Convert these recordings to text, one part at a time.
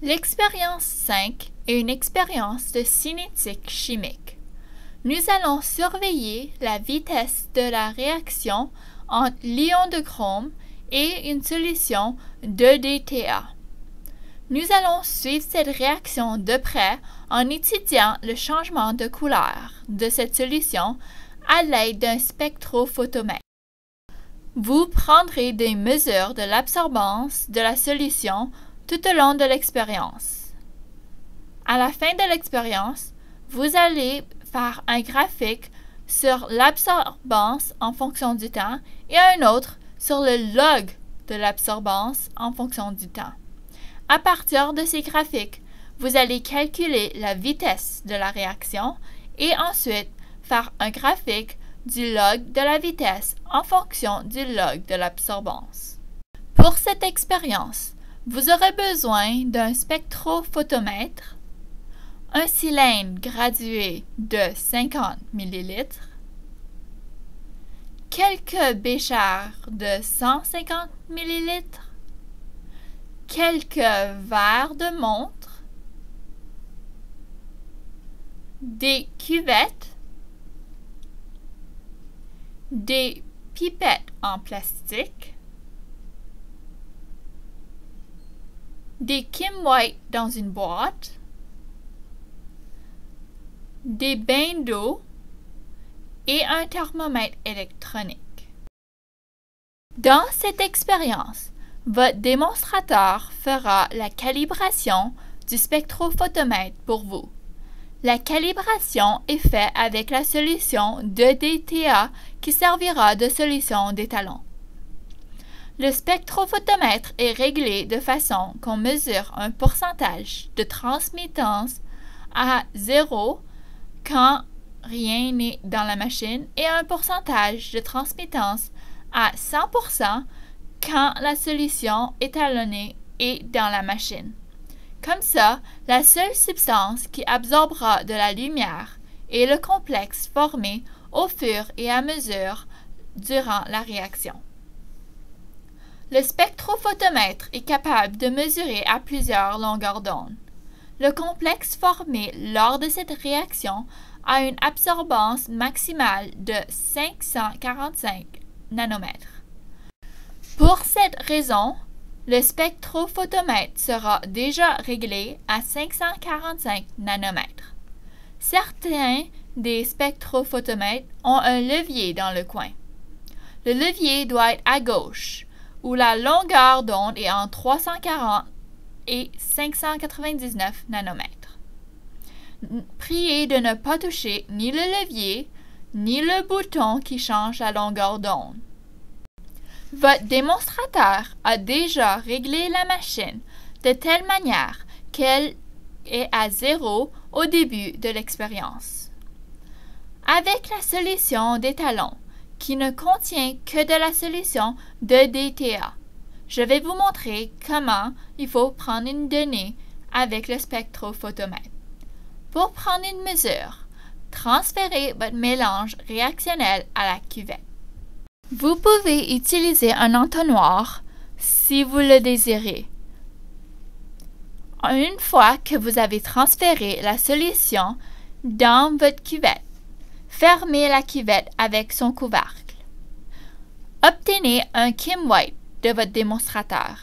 L'expérience 5 est une expérience de cinétique chimique. Nous allons surveiller la vitesse de la réaction entre l'ion de chrome et une solution 2DTA. Nous allons suivre cette réaction de près en étudiant le changement de couleur de cette solution à l'aide d'un spectrophotomètre. Vous prendrez des mesures de l'absorbance de la solution tout au long de l'expérience. À la fin de l'expérience, vous allez faire un graphique sur l'absorbance en fonction du temps et un autre sur le log de l'absorbance en fonction du temps. À partir de ces graphiques, vous allez calculer la vitesse de la réaction et ensuite faire un graphique du log de la vitesse en fonction du log de l'absorbance. Pour cette expérience, vous aurez besoin d'un spectrophotomètre, un cylindre gradué de 50 ml, quelques béchers de 150 ml, quelques verres de montre, des cuvettes, des pipettes en plastique, des Kim White dans une boîte, des bains d'eau et un thermomètre électronique. Dans cette expérience, votre démonstrateur fera la calibration du spectrophotomètre pour vous. La calibration est faite avec la solution 2DTA qui servira de solution d'étalon. Le spectrophotomètre est réglé de façon qu'on mesure un pourcentage de transmittance à 0 quand rien n'est dans la machine et un pourcentage de transmittance à 100% quand la solution étalonnée est dans la machine. Comme ça, la seule substance qui absorbera de la lumière est le complexe formé au fur et à mesure durant la réaction. Le spectrophotomètre est capable de mesurer à plusieurs longueurs d'onde. Le complexe formé lors de cette réaction a une absorbance maximale de 545 nanomètres. Pour cette raison, le spectrophotomètre sera déjà réglé à 545 nanomètres. Certains des spectrophotomètres ont un levier dans le coin. Le levier doit être à gauche, où la longueur d'onde est entre 340 et 599 nanomètres. Priez de ne pas toucher ni le levier, ni le bouton qui change la longueur d'onde. Votre démonstrateur a déjà réglé la machine de telle manière qu'elle est à 0 au début de l'expérience. Avec la solution d'étalon, qui ne contient que de la solution 2DTA, je vais vous montrer comment il faut prendre une donnée avec le spectrophotomètre. Pour prendre une mesure, transférez votre mélange réactionnel à la cuvette. Vous pouvez utiliser un entonnoir si vous le désirez. Une fois que vous avez transféré la solution dans votre cuvette, fermez la cuvette avec son couvercle. Obtenez un Kim White de votre démonstrateur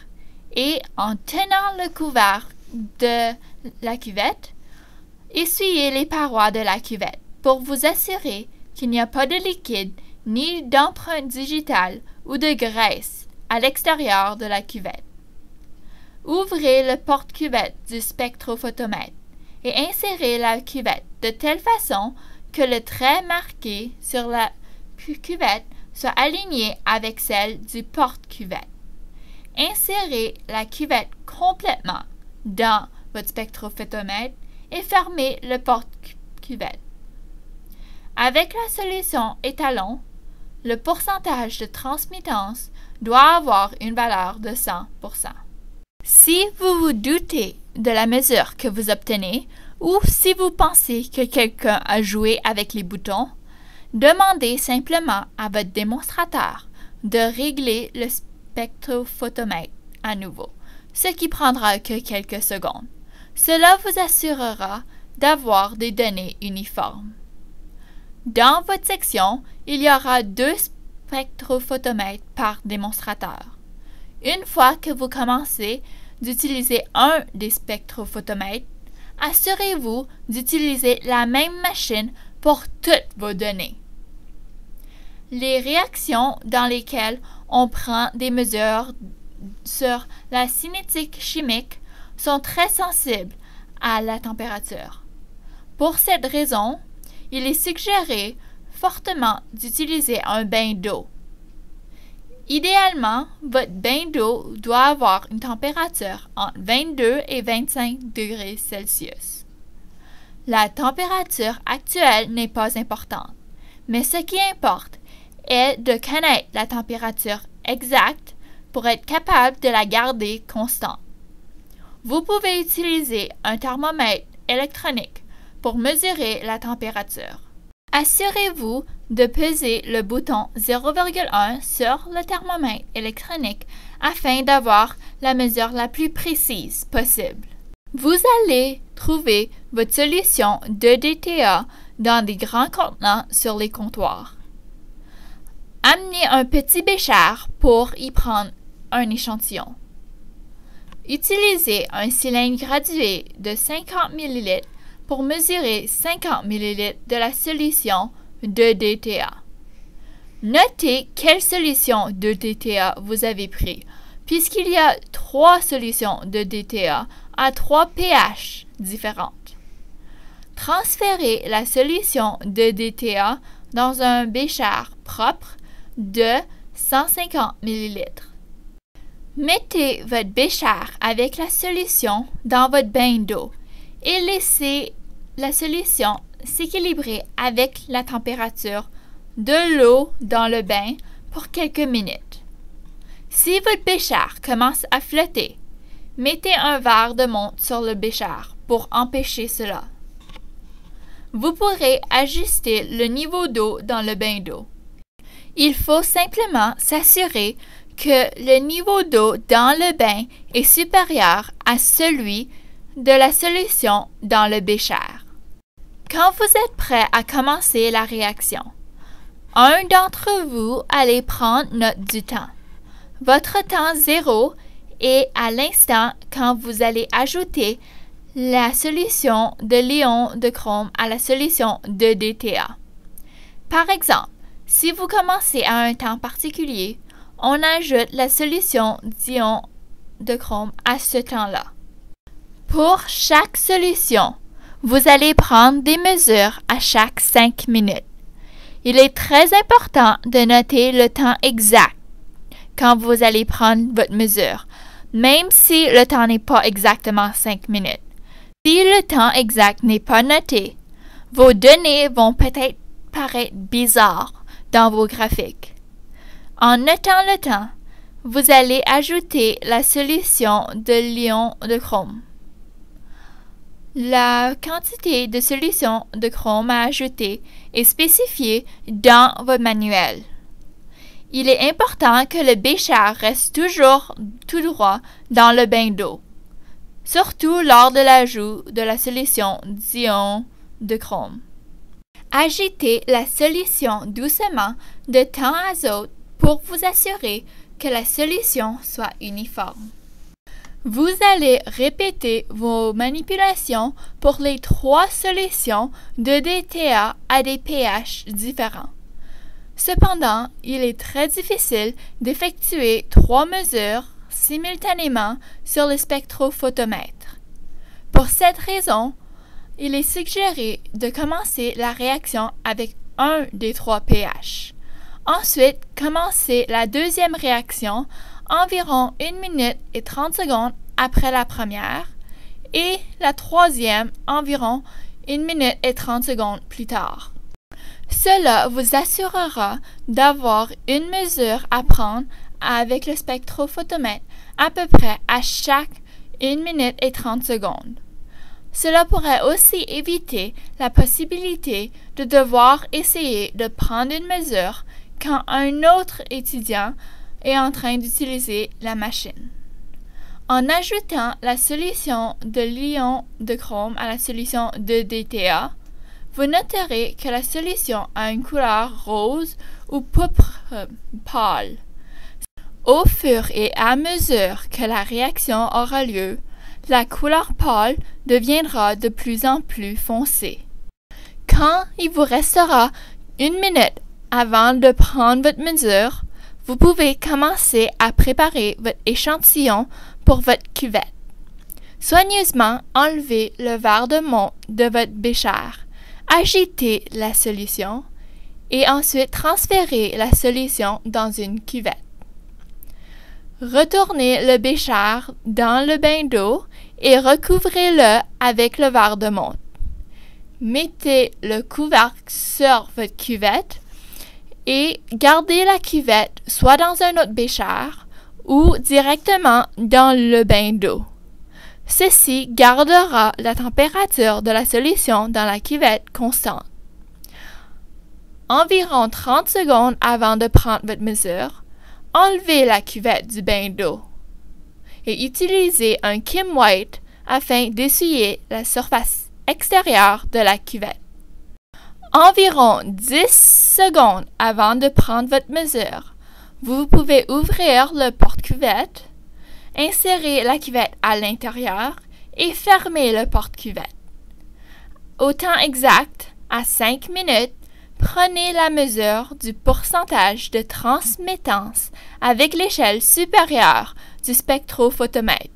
et en tenant le couvercle de la cuvette, essuyez les parois de la cuvette pour vous assurer qu'il n'y a pas de liquide ni d'empreinte digitale ou de graisse à l'extérieur de la cuvette. Ouvrez le porte-cuvette du spectrophotomètre et insérez la cuvette de telle façon que le trait marqué sur la cuvette soit aligné avec celle du porte-cuvette. Insérez la cuvette complètement dans votre spectrophotomètre et fermez le porte-cuvette. Avec la solution étalon, le pourcentage de transmittance doit avoir une valeur de 100%. Si vous vous doutez de la mesure que vous obtenez ou si vous pensez que quelqu'un a joué avec les boutons, demandez simplement à votre démonstrateur de régler le spectrophotomètre à nouveau. ce qui prendra que quelques secondes. Cela vous assurera d'avoir des données uniformes. Dans votre section, il y aura 2 spectrophotomètres par démonstrateur. Une fois que vous commencez d'utiliser un des spectrophotomètres, assurez-vous d'utiliser la même machine pour toutes vos données. Les réactions dans lesquelles on prend des mesures sur la cinétique chimique sont très sensibles à la température. Pour cette raison, il est suggéré fortement d'utiliser un bain d'eau. Idéalement, votre bain d'eau doit avoir une température entre 22 et 25 degrés Celsius. La température actuelle n'est pas importante, mais ce qui importe est de connaître la température exacte pour être capable de la garder constante. Vous pouvez utiliser un thermomètre électronique pour mesurer la température. Assurez-vous de peser le bouton 0,1 sur le thermomètre électronique afin d'avoir la mesure la plus précise possible. Vous allez trouver votre solution d'EDTA dans des grands contenants sur les comptoirs. Amenez un petit bécher pour y prendre un échantillon. Utilisez un cylindre gradué de 50 ml pour mesurer 50 ml de la solution d'EDTA. Notez quelle solution d'EDTA vous avez pris, puisqu'il y a 3 solutions d'EDTA à 3 pH différentes. Transférez la solution d'EDTA dans un bécher propre de 150 ml. Mettez votre bécher avec la solution dans votre bain d'eau et laissez la solution s'équilibrer avec la température de l'eau dans le bain pour quelques minutes. Si votre bécher commence à flotter, mettez un verre de menthe sur le bécher pour empêcher cela. Vous pourrez ajuster le niveau d'eau dans le bain d'eau. Il faut simplement s'assurer que le niveau d'eau dans le bain est supérieur à celui de la solution dans le bécher. Quand vous êtes prêt à commencer la réaction, un d'entre vous allez prendre note du temps. Votre temps 0 est à l'instant quand vous allez ajouter la solution de l'ion de chrome à la solution d'EDTA. Par exemple, si vous commencez à un temps particulier, on ajoute la solution d'ion de chrome à ce temps-là. Pour chaque solution, vous allez prendre des mesures à chaque 5 minutes. Il est très important de noter le temps exact quand vous allez prendre votre mesure, même si le temps n'est pas exactement 5 minutes. Si le temps exact n'est pas noté, vos données vont peut-être paraître bizarres dans vos graphiques. En notant le temps, vous allez ajouter la solution de l'ion de chrome. La quantité de solution de chrome à ajouter est spécifiée dans votre manuel. Il est important que le bécher reste toujours tout droit dans le bain d'eau, surtout lors de l'ajout de la solution d'ion de chrome. Agitez la solution doucement de temps à autre pour vous assurer que la solution soit uniforme. Vous allez répéter vos manipulations pour les 3 solutions d'EDTA à des pH différents. Cependant, il est très difficile d'effectuer 3 mesures simultanément sur le spectrophotomètre. Pour cette raison, il est suggéré de commencer la réaction avec un des 3 pH. Ensuite, commencez la deuxième réaction environ 1 minute et 30 secondes après la première et la troisième environ 1 minute et 30 secondes plus tard. Cela vous assurera d'avoir une mesure à prendre avec le spectrophotomètre à peu près à chaque 1 minute et 30 secondes. Cela pourrait aussi éviter la possibilité de devoir essayer de prendre une mesure quand un autre étudiant est en train d'utiliser la machine. En ajoutant la solution de l'ion de chrome à la solution de DTA, vous noterez que la solution a une couleur rose ou pourpre pâle. Au fur et à mesure que la réaction aura lieu, la couleur pâle deviendra de plus en plus foncée. Quand il vous restera 1 minute avant de prendre votre mesure, vous pouvez commencer à préparer votre échantillon pour votre cuvette. Soigneusement enlevez le verre de monte de votre bécher, agitez la solution et ensuite transférez la solution dans une cuvette. Retournez le bécher dans le bain d'eau et recouvrez-le avec le verre de monte. Mettez le couvercle sur votre cuvette et gardez la cuvette soit dans un autre bécher ou directement dans le bain d'eau. Ceci gardera la température de la solution dans la cuvette constante. Environ 30 secondes avant de prendre votre mesure, enlevez la cuvette du bain d'eau et utilisez un Kim White afin d'essuyer la surface extérieure de la cuvette. Environ 10 secondes avant de prendre votre mesure, vous pouvez ouvrir le porte-cuvette, insérer la cuvette à l'intérieur et fermer le porte-cuvette. Au temps exact, à 5 minutes, prenez la mesure du pourcentage de transmittance avec l'échelle supérieure du spectrophotomètre.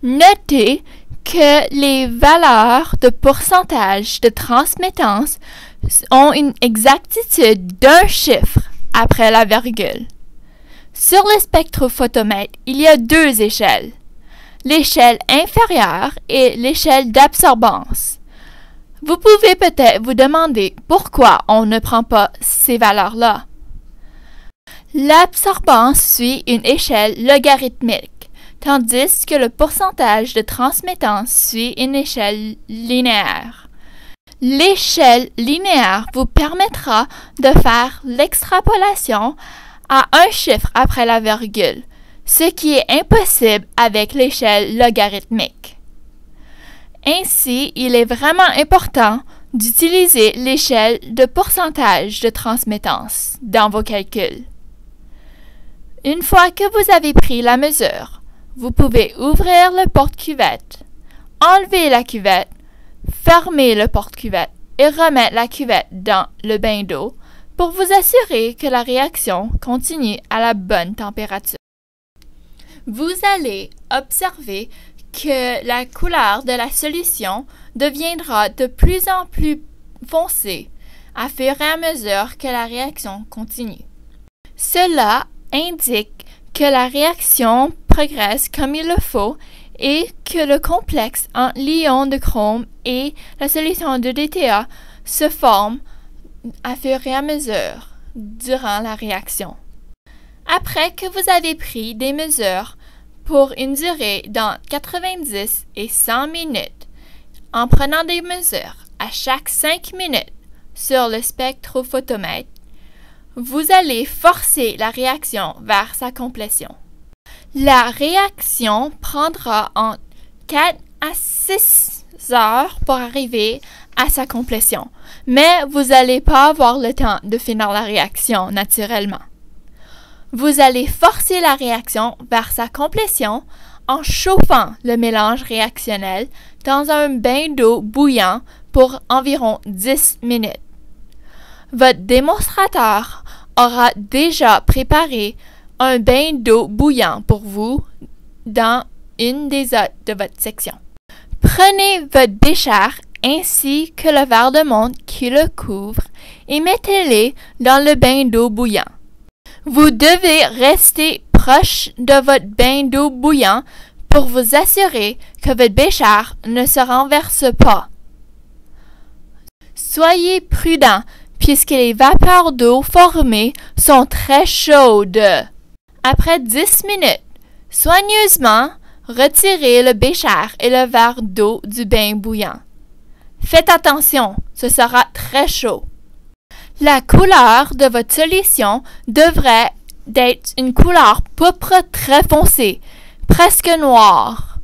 Notez que les valeurs de pourcentage de transmittance ont une exactitude d'un chiffre après la virgule. Sur le spectrophotomètre, il y a 2 échelles, l'échelle inférieure et l'échelle d'absorbance. Vous pouvez peut-être vous demander pourquoi on ne prend pas ces valeurs-là. L'absorbance suit une échelle logarithmique, tandis que le pourcentage de transmittance suit une échelle linéaire. L'échelle linéaire vous permettra de faire l'extrapolation à un chiffre après la virgule, ce qui est impossible avec l'échelle logarithmique. Ainsi, il est vraiment important d'utiliser l'échelle de pourcentage de transmittance dans vos calculs. Une fois que vous avez pris la mesure, vous pouvez ouvrir le porte-cuvette, enlever la cuvette, fermer le porte-cuvette et remettre la cuvette dans le bain d'eau pour vous assurer que la réaction continue à la bonne température. Vous allez observer que la couleur de la solution deviendra de plus en plus foncée à fur et à mesure que la réaction continue. Cela indique que la réaction progresse comme il le faut et que le complexe entre l'ion de chrome et la solution de DTA se forme à fur et à mesure durant la réaction. Après que vous avez pris des mesures pour une durée dans 90 et 100 minutes, en prenant des mesures à chaque 5 minutes sur le spectrophotomètre, vous allez forcer la réaction vers sa complétion. La réaction prendra entre 4 à 6 heures pour arriver à sa complétion, mais vous n'allez pas avoir le temps de finir la réaction naturellement. Vous allez forcer la réaction vers sa complétion en chauffant le mélange réactionnel dans un bain d'eau bouillant pour environ 10 minutes. Votre démonstrateur aura déjà préparé un bain d'eau bouillant pour vous dans une des autres de votre section. Prenez votre bécher ainsi que le verre de monte qui le couvre et mettez-les dans le bain d'eau bouillant. Vous devez rester proche de votre bain d'eau bouillant pour vous assurer que votre bécher ne se renverse pas. Soyez prudent puisque les vapeurs d'eau formées sont très chaudes. Après 10 minutes, soigneusement, retirez le bécher et le verre d'eau du bain bouillant. Faites attention, ce sera très chaud. La couleur de votre solution devrait être une couleur pourpre très foncée, presque noir.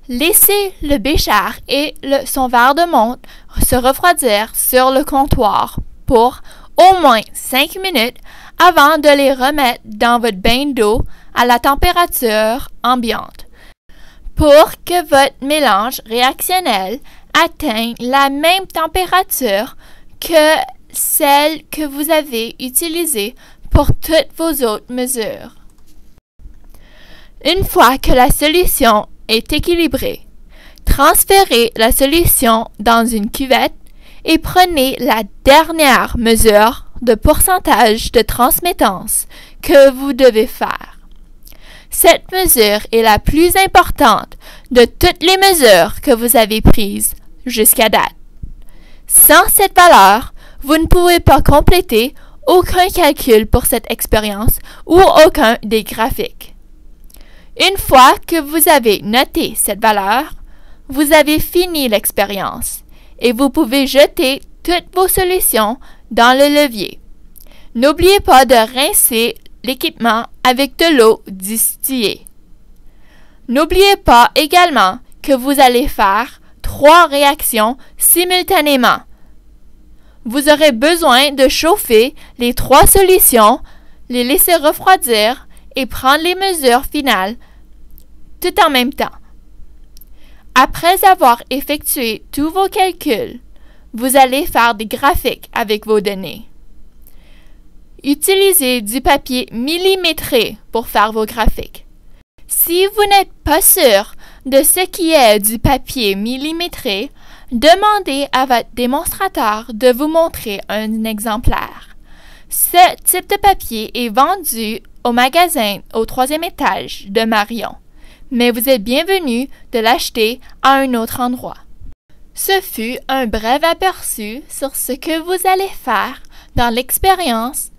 Laissez le bécher et son verre de menthe se refroidir sur le comptoir pour au moins 5 minutes avant de les remettre dans votre bain d'eau à la température ambiante pour que votre mélange réactionnel atteigne la même température que celle que vous avez utilisée pour toutes vos autres mesures. Une fois que la solution est équilibrée, transférez la solution dans une cuvette et prenez la dernière mesure de pourcentage de transmittance que vous devez faire. Cette mesure est la plus importante de toutes les mesures que vous avez prises jusqu'à date. Sans cette valeur, vous ne pouvez pas compléter aucun calcul pour cette expérience ou aucun des graphiques. Une fois que vous avez noté cette valeur, vous avez fini l'expérience et vous pouvez jeter toutes vos solutions dans le levier. N'oubliez pas de rincer l'équipement avec de l'eau distillée. N'oubliez pas également que vous allez faire 3 réactions simultanément. Vous aurez besoin de chauffer les 3 solutions, les laisser refroidir et prendre les mesures finales tout en même temps. Après avoir effectué tous vos calculs, vous allez faire des graphiques avec vos données. Utilisez du papier millimétré pour faire vos graphiques. Si vous n'êtes pas sûr de ce qui est du papier millimétré, demandez à votre démonstrateur de vous montrer un exemplaire. Ce type de papier est vendu au magasin au 3e étage de Marion, mais vous êtes bienvenu de l'acheter à un autre endroit. Ce fut un bref aperçu sur ce que vous allez faire dans l'expérience